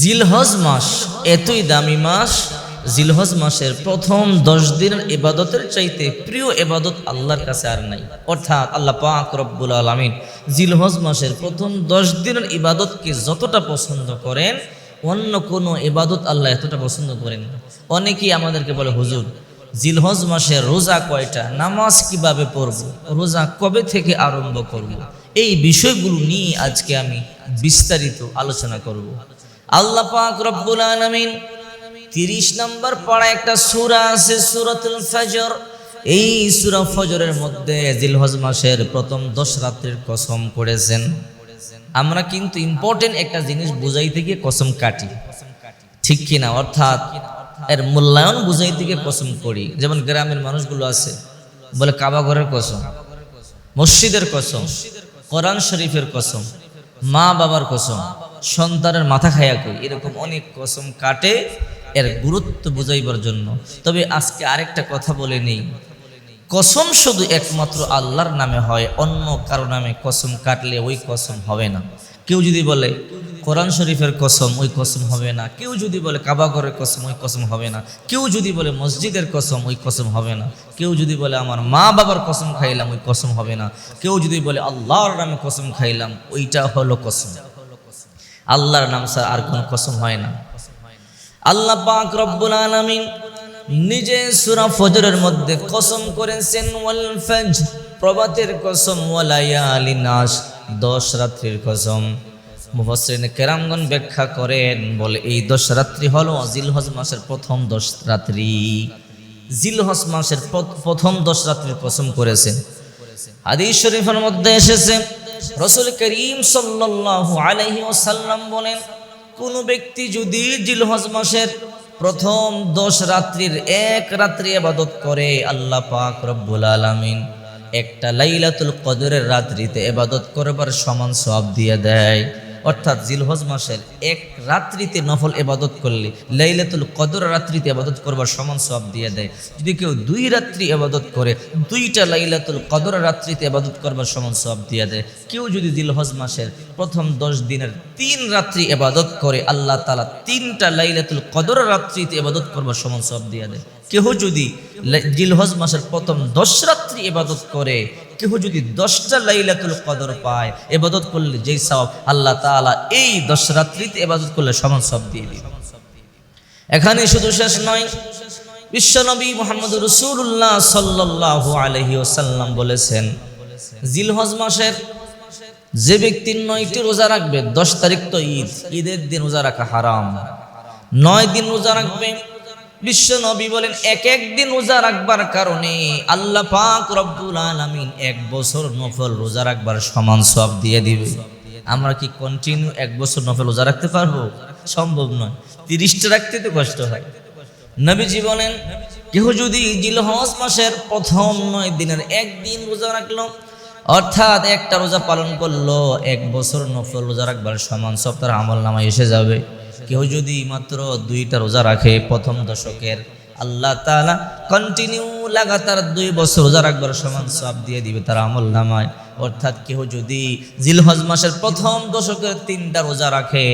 জিলহজ মাস এতই দামি মাস, জিলহজ মাসের প্রথম 10 দিনের ইবাদতের চাইতে প্রিয় ইবাদত আল্লাহর কাছে আর নাই। অর্থাৎ আল্লাহ পাক রব্বুল আলামিন জিলহজ মাসের প্রথম 10 দিনের ইবাদতকে যতটা পছন্দ করেন, অন্য কোনো ইবাদত আল্লাহ এতটা পছন্দ করেন না। অনেকেই আমাদেরকে বলে, হুজুর জিলহজ মাসের রোজা কয়টা, নামাজ কিভাবে পড়ব, রোজা কবে থেকে আরম্ভ করব, এই বিষয়গুলো নিয়ে আজকে আমি বিস্তারিত আলোচনা করব। আল্লাহ পাক রব্বুল আলামিন 30 নম্বর পারা একটা সূরা আছে, সূরাতুল ফজর। এই সূরা ফজরের মধ্যে জিলহজ মাসের প্রথম 10 রাত্রির কসম করেছেন। আমরা কিন্তু ইম্পর্টেন্ট একটা জিনিস বুঝাইতে গিয়ে কসম কাটি, ঠিক কিনা? অর্থাৎ এর মূল্যায়ন বুঝাইতে গিয়ে কসম করি। যেমন গ্রামের মানুষগুলো আছে, বলে কাবা ঘরের কসম, মসজিদের কসম, কোরআন শরীফের কসম, মা বাবার কসম, সন্তানের মাথা খায়া কই, এরকম অনেক কসম কাটে এর গুরুত্ব বুঝাইবার জন্য। তবে আজকে আরেকটা কথা বলে নেই, কসম শুধু একমাত্র আল্লাহর নামে হয়, অন্য কারো নামে কসম কাটলে ওই কসম হবে না। কেউ যদি বলে কোরআন শরীফের কসম, ওই কসম হবে না। কেউ যদি বলে কাবা ঘরের কসম, ওই কসম হবে না। কেউ যদি বলে মসজিদের কসম, ওই কসম হবে না। কেউ যদি বলে আমার মা বাবার কসম খাইলাম, ওই কসম হবে না। কেউ যদি বলে আল্লাহর নামে কসম খাইলাম, ওইটা হলো কসম। আল্লাহর নাম ছাড়া আর কোনো কসম হয় না। আল্লাহ পাক রব্বুল আলামিন নিজে সূরা ফজরের মধ্যে কসম করেছেন, ওয়াল ফজর, প্রভাতের কসম, ওয়ালায়ালিন আশ, 10 রাত্রির কসম। মুফাসসিরিন কেরামগণ ব্যাখ্যা করেন, বলে এই 10 রাত্রি হলো জিলহজ মাসের প্রথম 10 রাত্রি। জিলহজ মাসের প্রথম 10 রাত্রির কসম করেছেন। হাদিস শরীফের মধ্যে এসেছে, রাসূল করিম সাল্লাল্লাহু আলাইহি ওয়াসাল্লাম বলেন, কোন ব্যক্তি যদি জিলহজ মাসের প্রথম 10 রাত্রির এক রাত্রি ইবাদত করে, আল্লাহ পাক রব্বুল আলামিন একটা লাইলাতুল কদরের রাত্রিতে ইবাদত করবার সমান সওয়াব দিয়ে দেয়। অর্থাৎ জিলহজ মাসের এক রাত্রিতে নফল ইবাদত করলে লাইলাতুল কদর রাত্রিতে ইবাদত করবার সমান সওয়াব দিয়ে দেয়। যদি কেউ 2 রাত্রি ইবাদত করে, 2টা লাইলাতুল কদর রাত্রিতে ইবাদত করবার সমান সওয়াব দিয়ে দেয়। কেউ যদি জিলহজ মাসের প্রথম 10 দিনের 3 রাত্রি ইবাদত করে, আল্লাহ তাআলা 3টা লাইলাতুল কদর রাত্রিতে ইবাদত করবার সমান সওয়াব দিয়ে দেয়। কেউ যদি জিলহজ মাসের প্রথম 10 রাত্রি ইবাদত করে, কেউ যদি 10টা লাইলাতুল কদর পায়, ইবাদত করলে যেই সওয়াব আল্লাহ তাআলা এই 10 রাত্রিতে ইবাদত করলে সমান সওয়াব দিয়ে দিবেন। এখানে শুধু শেষ নয়, বিশ্বনবী মুহাম্মদুর রাসূলুল্লাহ সাল্লাল্লাহু আলাইহি ওয়াসাল্লাম বলেছেন, জিলহজ মাসের যে ব্যক্তি 9টি রোজা রাখবে, 10 তারিখ তো ঈদ, ঈদের দিন রোজা রাখা হারাম, 9 দিন রোজা রাখবে। বিশ্ব নবী বলেন, এক এক দিন রোজা রাখবার কারণে আল্লাহ পাক রব্বুল আলামিন 1 বছর নফল রোজা রাখবার সমান সওয়াব দিয়ে দিবে। আমরা কি কন্টিনিউ 1 বছর নফল রোজা রাখতে পারবো? সম্ভব নয়। 30টা রাখতে তো কষ্ট হয়। নবীজি বলেন, কেউ যদি জিলহজ মাসের প্রথম 9 দিনের একদিন রোজা রাখলো, অর্থাৎ একটা রোজা পালন করলো, 1 বছর নফল রোজা রাখবার সমান সওয়াব তার আমলনামায় এসে যাবে। কেউ যদি মাত্র 2টা রোজা রাখে প্রথম দশকের, আল্লাহ তাআলা কন্টিনিউ লাগাতার 2 বছর রোজা রাখবার সমান সওয়াব দিয়ে দিবে তার আমলনামায়। অর্থাৎ কেউ যদি জিলহজ মাসের প্রথম দশকের 3টা রোজা রাখে,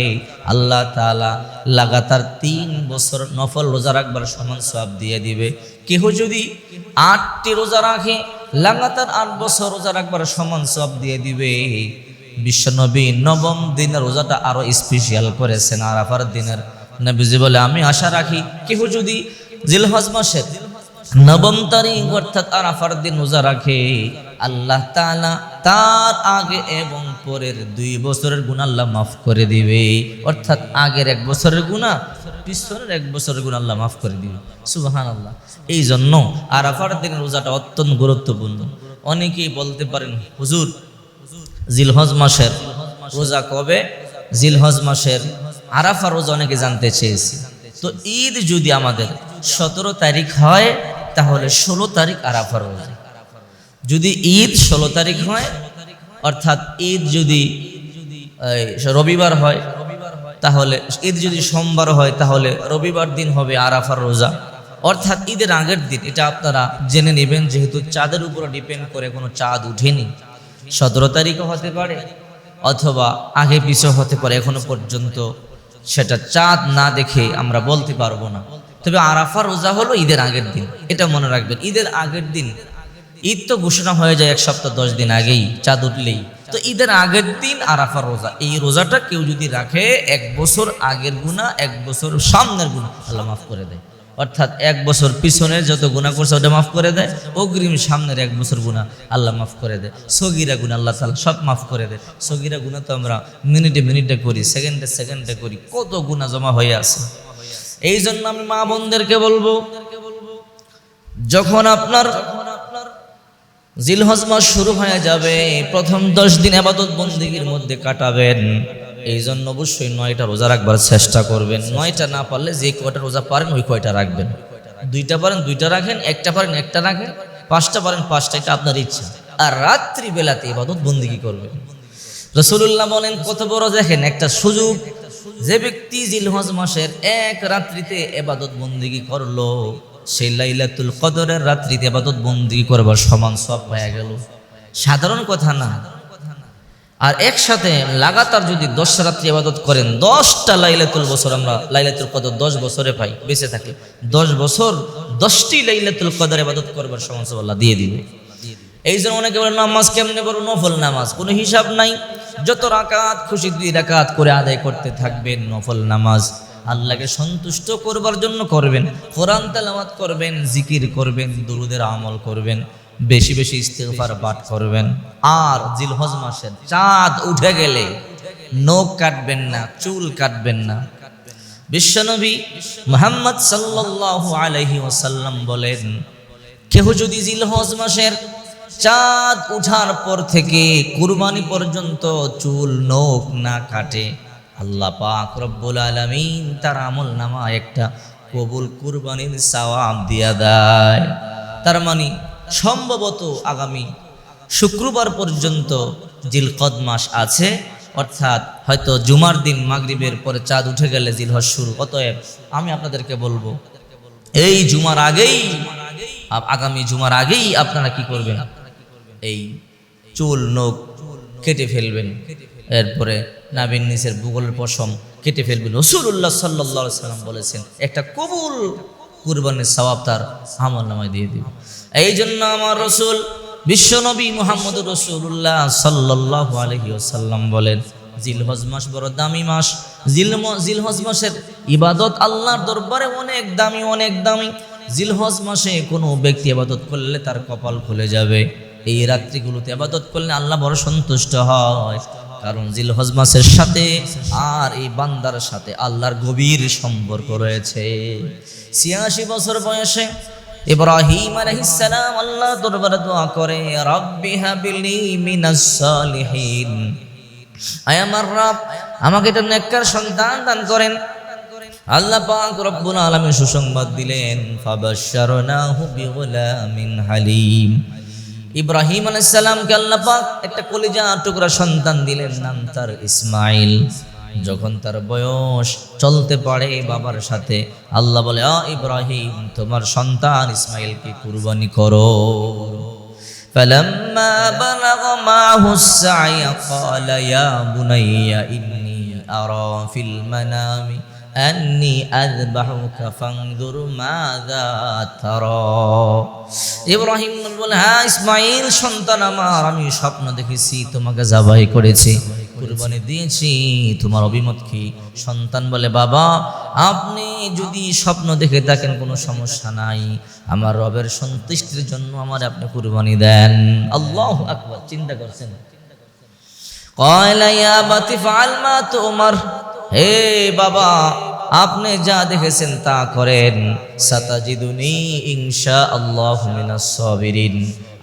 আল্লাহ তাআলা লাগাতার 3 বছর নফল রোজা রাখবার সমান সওয়াব দিয়ে দিবে। কেউ যদি 8টি রোজা রাখে, লাগাতার 8 বছর রোজা রাখবার সমান সওয়াব দিয়ে দিবে। বিশ্বনবী 9ম দিনের রোজাটা আরো স্পেশাল করেছেন, আরাফার দিনের। নবীজি বলে, আমি আশা রাখি কেউ যদি জিলহজ মাসের 9ম তারিখ অর্থাৎ আরাফার দিন রোজা রাখে, আল্লাহ তাআলা তার আগে এবং পরের 2 বছরের গুনাহ আল্লাহ মাফ করে দিবে। অর্থাৎ আগের 1 বছরের গুনাহ, পিছনের 1 বছরের গুনাহ আল্লাহ মাফ করে দিবে। সুবহানাল্লাহ। এই জন্য আরাফার দিনের রোজাটা অত্যন্ত গুরুত্বপূর্ণ। অনেকেই বলতে পারেন, হুজুর জিলহজ মাসের রোজা কবে? জিলহজ মাসের আরাফা রোজা অনেকে জানতে চেয়েছে। তো ঈদ যদি আমাদের 17 তারিখ হয়, তাহলে 16 তারিখ আরাফা রোজা। যদি ঈদ 16 তারিখ হয়, অর্থাৎ ঈদ যদি রবিবার হয়, তাহলে ঈদ যদি সোমবার হয়, তাহলে রবিবার দিন হবে আরাফার রোজা, অর্থাৎ ঈদের আগের দিন। এটা আপনারা জেনে নেবেন, যেহেতু চাঁদের উপরে ডিপেন্ড করে, কোনো চাঁদ উঠেনি। 17 তারিখও হতে পারে, অথবা আগে পিছু হতে পারে, এখনো পর্যন্ত সেটা চাঁদ না দেখে আমরা বলতে পারবো না। তবে আরাফা রোজা হলো ঈদের আগের দিন, এটা মনে রাখবেন। ঈদের আগের দিন, ঈদ তো ঘোষণা হয়ে যায় 1 সপ্তাহ 10 দিন আগেই, চাঁদ উঠলেই। তো ঈদের আগের দিন আরাফা রোজা, এই রোজাটা কেউ যদি রাখে 1 বছর আগের গুনাহ, 1 বছর সামনের গুনাহ আল্লাহ মাফ করে দেয়। অর্থাৎ 1 বছর পিছনের যত গুনাহ করছে ওটা মাফ করে দেয়, অগ্রিম সামনের 1 বছর গুনাহ আল্লাহ মাফ করে দেয়। সগীরা গুনাহ আল্লাহ তাআলা সব মাফ করে দেয়। সগীরা গুনাহ তো আমরা মিনিটে মিনিটে করি, সেকেন্ডে সেকেন্ডে করি, কত গুনাহ জমা হয়ে আছে। এই জন্য আমি মা বোনদেরকে বলবো, যখন আপনার জিলহজ মাস শুরু হয়ে যাবে, প্রথম 10 দিন ইবাদত বন্দেগীর মধ্যে কাটাবেন। এই জন্য অবশ্যই 9টা রোজা রাখবার চেষ্টা করবেন। 9টা না পারলে যে কয়টা রোজা পারেন ওই কয়টা রাখবেন। 2টা পারেন 2টা রাখেন, 1টা পারেন 1টা রাখেন, 5টা পারেন 5টা, এটা আপনার ইচ্ছা। আর রাত্রি বেলাতে ইবাদত বন্দেগী করবেন। রাসূলুল্লাহ বলেন কত বড় দেখেন একটা সুযোগ, যে ব্যক্তি জিলহজ মাসের 1 রাত্রিতে ইবাদত বন্দেগী করলো, সেই লাইলাতুল কদরের রাত্রিতে ইবাদত বন্দেগী করবার সমান সওয়াব পাওয়া গেল। সাধারণ কথা না। আর একসাথে লাগাতার যদি 10 রাত্রি ইবাদত করেন, 10টা লাইলাতুল বছর, আমরা লাইলাতুল কদর 10 বছরে পাই বেঁচে থাকি, 10 বছর 10টি লাইলাতুল কদর ইবাদত করবার সমান সওয়াব আল্লাহ দিয়ে দিবে। এই জন্য অনেকে বলে নামাজ কেমনে বড়, নফল নামাজ, কোনো হিসাব নাই। যত রাকাত খুশি 2 রাকাত করে আদায় করতে থাকবেন। নফল নামাজ আল্লাহকে সন্তুষ্ট করবার জন্য করবেন, কোরআন তেলাওয়াত করবেন, জিকির করবেন, দুরুদের আমল করবেন, বেশি বেশি ইস্তিগফার পাঠ করবেন। আর জিলহজ মাসের চাঁদ উঠে গেলে নখ কাটবেন না, চুল কাটবেন না। বিশ্বনবী মুহাম্মদ সাল্লাল্লাহু আলাইহি ওয়াসাল্লাম বলেন, কেহ যদি জিলহজ মাসের চাঁদ উঠার পর থেকে কুরবানি পর্যন্ত চুল নখ না কাটে, আল্লাহ পাক রব্বুল আলামিন তার আমল নামায় একটা কবুল কুরবানির সওয়াব দিয়া দেয়। তার মানে সম্ভবত আগামী শুক্রবার পর্যন্ত জিলকদ মাস আছে, অর্থাৎ হয়তো জুমার দিন মাগরিবের পরে চাঁদ উঠে গেলে জিলহজ শুরু। অতএব আমি আপনাদেরকে বলবো, এই জুমার আগেই, আগামী জুমার আগেই আপনারা কি করবেন, এই চুল নখ কেটে ফেলবেন, এরপরে নাভির নিচের বুগলের পশম কেটে ফেলবেন। রাসূলুল্লাহ সাল্লাল্লাহু আলাইহি ওয়াসাল্লাম বলেছেন একটা কবুল কুরবানির সওয়াব তার আমলনামায় দিয়ে দিবে। এই জন্য আমার রাসূল বিশ্বনবী মুহাম্মদুর রাসূলুল্লাহ সাল্লাল্লাহু আলাইহি ওয়াসাল্লাম বলেন, জিলহজ মাস বড় দামি মাস। জিলহজ মাসের ইবাদত আল্লাহর দরবারে অনেক দামি, অনেক দামি। জিলহজ মাসে কোনো ব্যক্তি ইবাদত করলে তার কপাল খুলে যাবে। এই রাত্রিগুলোতে ইবাদত করলে আল্লাহ বড় সন্তুষ্ট হয়, কারণ জিলহজ মাসের সাথে আর এই বান্দার সাথে আল্লাহর গভীর সম্পর্ক রয়েছে। 86 বছর বয়সে ইব্রাহিম আলাইহিস সালাম আল্লাহ দরবারে দোয়া করে, রাব্বি হাবলি মিনাস সালিহিন, আয় আমার রব আমাকে একটা নেককার সন্তান দান করেন। আল্লাহ পাক রব্বুল আলামিন সুসংবাদ দিলেন, ফাবাশশারনাহু বিগুলামিন হালিম। ইব্রাহিম আলাইহিস সালামকে আল্লাহ পাক একটা কলিজা টুকরা সন্তান দিলেন, নাম তার ইসমাইল। যখন তার বয়স চলতে পারে বাবার সাথে, আল্লাহ বলে, ইব্রাহিম তোমার সন্তান ইসমাইলকে কুরবানি করো। ফালাম্মা বালাগা মাহুস সা'য়া ক্বালা ইয়া বুনাইয়া ইন্নী আরা ফিল মানামি আন্নি আযবাহুকা ফানজুর মাযা তারা। ইব্রাহিম বলে, হ্যাঁ ইসমাইল সন্তান আমার, আমি স্বপ্ন দেখেছি তোমাকে জবাই করেছি, কুরবানি দিয়েছি, তোমার অভিমত কি? সন্তান বলে, বাবা আপনি যদি স্বপ্ন দেখে থাকেন কোনো সমস্যা নাই, আমার রবের সন্তুষ্টির জন্য আমার আপনি কুরবানি দেন। আল্লাহু আকবার, চিন্তা করছেন। ক্বালা ইয়া আবাতি ফাআল মা তুমার, হে বাবা আপনি যা দেখেছেন তা করেন। সাতাজিদুনি ইনশাআল্লাহু মিনাস সাবিরিন,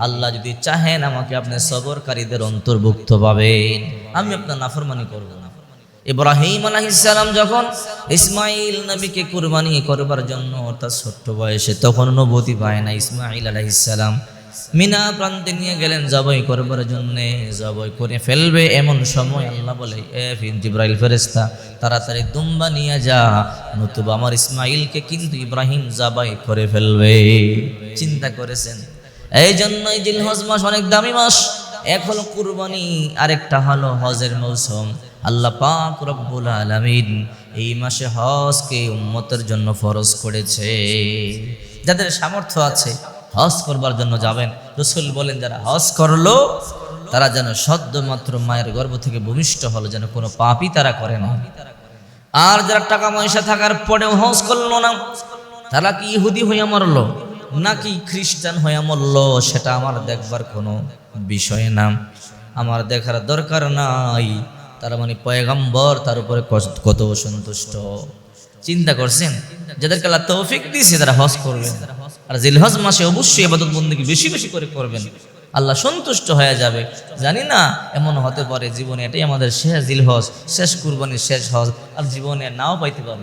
আল্লাহ যদি চাহেন আমাকে আপনি সবরকারীদের অন্তর্ভুক্ত পাবেন, আমি আপনার নাফরমানি করব না। ইব্রাহিম আলাইহিস সালাম যখন ইসমাইল নবীকে কুরবানি করবার জন্য তার ছোট্ট বয়সে, তখন নবুয়তি পায় না, ইসমাইল আলাইহিস সালাম মিনা প্রান্তে নিয়ে গেলেন জবাই করবার জন্য। জবাই করে ফেলবে এমন সময় আল্লাহ বলে, জিবরাইল ফেরেশতা তাড়াতাড়ি দুম্বা নিয়ে যা, নতুবা আমার ইসমাইলকে কিন্তু ইব্রাহিম জবাই করে ফেলবে। চিন্তা করেছেন। এই জন্যই জিলহজ মাস অনেক দামি মাস। এক হলো কুরবানি, আরেকটা হলো হজের মৌসুম। আল্লাহ পাক রব্বুল আলামিন এই মাসে হজকে উম্মতের জন্য ফরজ করেছে। যাদের সামর্থ্য আছে হজ করবার জন্য যাবেন। রাসূল বলেন যারা হজ করলো তারা যেন সদ্যমাত্র মায়ের গর্ভ থেকে ভূমিষ্ঠ হলো, যেন কোনো পাপই তারা করে না। আর যারা টাকা পয়সা থাকার পরেও হজ করলো না, তারা কি ইহুদি হইয়া মরলো নাকি খ্রিস্টান হইয়া মরলো সেটা আমার দেখবার কোনো বিষয় না, আমার দেখার দরকার নাই। তার মানে পয়গম্বর তার উপরে কত সন্তুষ্ট। চিন্তা করছেন যাদেরকে আল্লাহ তৌফিক দিয়েছে তারা হজ করবেন, আর জিলহজ মাসে অবশ্যই ইবাদত বন্দেগী বেশি বেশি করে করবেন, আল্লাহ সন্তুষ্ট হয়ে যাবে। জানি না এমন হতে পারে জীবনে এটাই আমাদের শেষ জিলহজ, শেষ কুরবানির শেষ হজ, আর জীবনে নাও পাইতে পারবে।